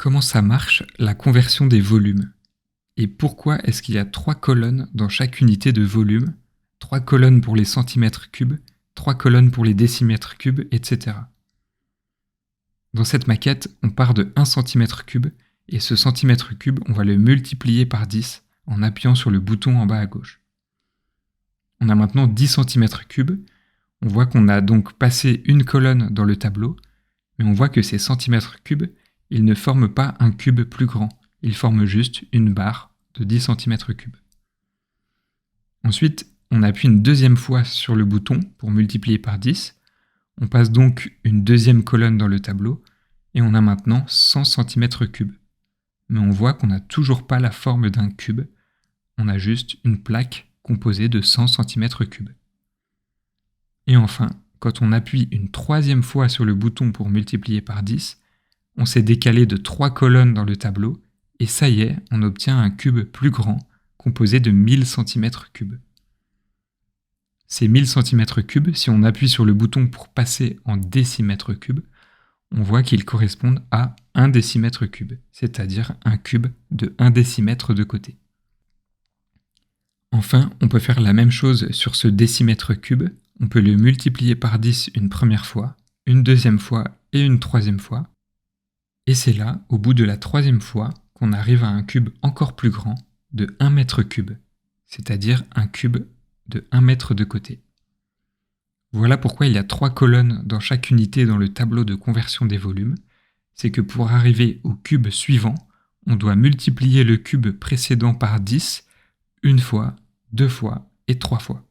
Comment ça marche, la conversion des volumes? Et pourquoi est-ce qu'il y a 3 colonnes dans chaque unité de volume? 3 colonnes pour les centimètres cubes, 3 colonnes pour les décimètres cubes, etc. Dans cette maquette, on part de 1 cm3, et ce centimètre cube, on va le multiplier par 10 en appuyant sur le bouton en bas à gauche. On a maintenant 10 cm3, on voit qu'on a donc passé une colonne dans le tableau, mais on voit que ces centimètres cubes, ils ne forment pas un cube plus grand, ils forment juste une barre de 10 cm3. Ensuite, on appuie une deuxième fois sur le bouton pour multiplier par 10, on passe donc une deuxième colonne dans le tableau, et on a maintenant 100 cm3. Mais on voit qu'on n'a toujours pas la forme d'un cube, on a juste une plaque composée de 100 cm3. Et enfin, quand on appuie une troisième fois sur le bouton pour multiplier par 10, on s'est décalé de 3 colonnes dans le tableau, et ça y est, on obtient un cube plus grand, composé de 1000 cm3. Ces 1000 cm3, si on appuie sur le bouton pour passer en décimètres cubes, on voit qu'ils correspondent à 1 décimètre cube, c'est-à-dire un cube de 1 décimètre de côté. Enfin, on peut faire la même chose sur ce décimètre cube, on peut le multiplier par 10 une première fois, une deuxième fois et une troisième fois, et c'est là, au bout de la troisième fois, qu'on arrive à un cube encore plus grand, de 1 mètre cube, c'est-à-dire un cube de 1 mètre de côté. Voilà pourquoi il y a 3 colonnes dans chaque unité dans le tableau de conversion des volumes. C'est que pour arriver au cube suivant, on doit multiplier le cube précédent par 10, une fois, deux fois et 3 fois.